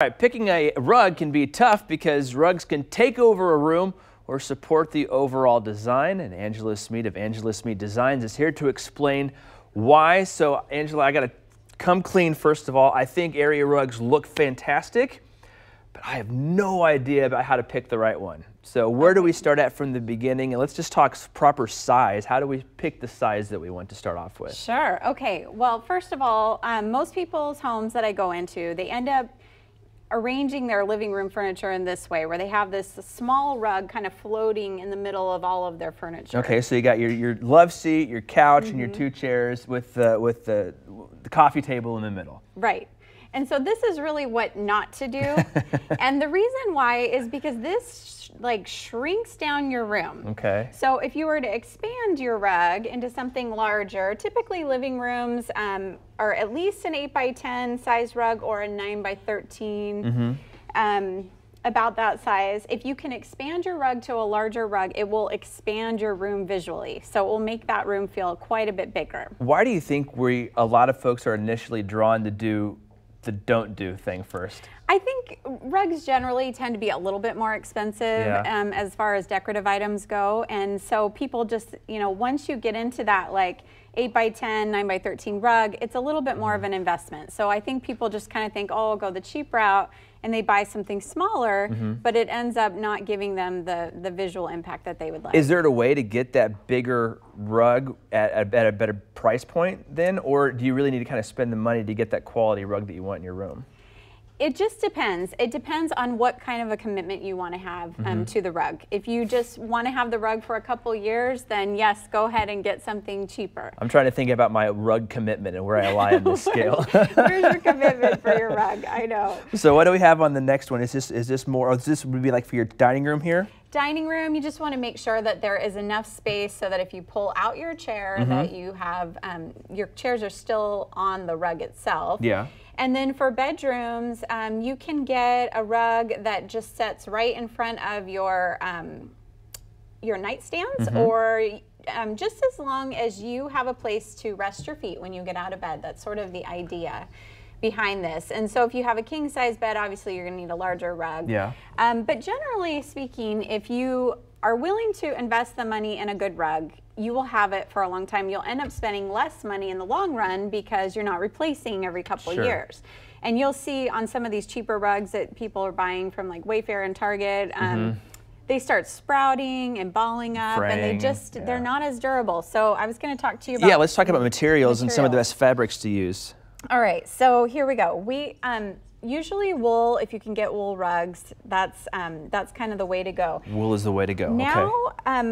All right, picking a rug can be tough because rugs can take over a room or support the overall design. And Angela Smeed of Angela Smeed Designs is here to explain why. So Angela, I got to come clean first of all. I think area rugs look fantastic, but I have no idea about how to pick the right one. So where do we start at from the beginning? And let's just talk proper size. How do we pick the size that we want to start off with? Sure. Okay. Well, first of all, most people's homes that I go into, they end up arranging their living room furniture in this way, where they have this small rug kind of floating in the middle of all of their furniture. Okay, so you got your love seat, your couch, and your two chairs with the coffee table in the middle. Right. And so this is really what not to do. And the reason why is because this shrinks down your room. Okay. So if you were to expand your rug into something larger, typically living rooms are at least an 8x10 size rug or a 9x13, about that size. If you can expand your rug to a larger rug, it will expand your room visually. So it will make that room feel quite a bit bigger. Why do you think a lot of folks are initially drawn to do the don't do thing first? I think rugs generally tend to be a little bit more expensive as far as decorative items go. And so people just, once you get into that 8x10, 9x13 rug, it's a little bit more of an investment. So I think people just kind of think, oh, I'll go the cheap route, and they buy something smaller, but it ends up not giving them the visual impact that they would like. Is there a way to get that bigger rug at a better price point then, or do you really need to kind of spend the money to get that quality rug that you want in your room? It just depends. It depends on what kind of a commitment you want to have to the rug. If you just want to have the rug for a couple years, then yes, go ahead and get something cheaper. I'm trying to think about my rug commitment and where I lie on this scale. Where's your commitment for your rug? I know. So what do we have on the next one? Is this more, or this would be like for your dining room here? Dining room, you just want to make sure that there is enough space so that if you pull out your chair, that you have, your chairs are still on the rug itself. Yeah. And then for bedrooms, you can get a rug that just sets right in front of your nightstands, or just as long as you have a place to rest your feet when you get out of bed. That's sort of the idea behind this. And so if you have a king size bed, obviously you're going to need a larger rug. Yeah. But generally speaking, if you are willing to invest the money in a good rug, you will have it for a long time. You'll end up spending less money in the long run because you're not replacing every couple of years. And you'll see on some of these cheaper rugs that people are buying from like Wayfair and Target, they start sprouting and balling up, and they just, they're not as durable. So I was going to talk to you about let's talk about materials and some of the best fabrics to use. All right, so here we go. We usually wool, if you can get wool rugs, that's kind of the way to go. Wool is the way to go. Now,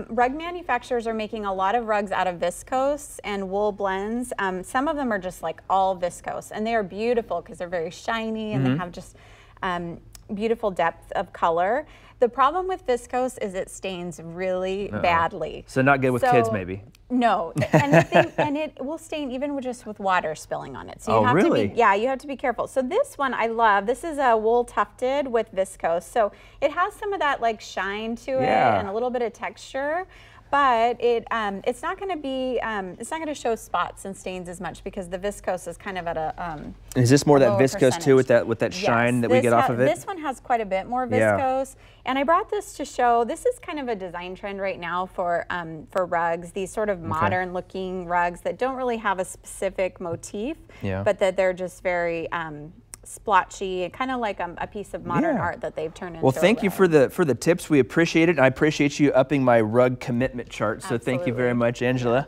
rug manufacturers are making a lot of rugs out of viscose and wool blends. Some of them are just like all viscose, and they are beautiful because they're very shiny and they have just beautiful depth of color. The problem with viscose is it stains really badly. So not good with kids, maybe. No, and it will stain even just with water spilling on it. So you have to be, you have to be careful. So this one I love. This is a wool tufted with viscose. So it has some of that shine to it and a little bit of texture. But it's not going to be it's not going to show spots and stains as much because the viscose is kind of at a is this more that viscose too with that shine that we get off of it? This one has quite a bit more viscose, and I brought this to show. This is kind of a design trend right now for rugs. These sort of modern looking rugs that don't really have a specific motif, but that they're just very splotchy, kind of like a piece of modern art that they've turned into. Well, thank you for the tips. We appreciate it, and I appreciate you upping my rug commitment chart. So thank you very much, Angela.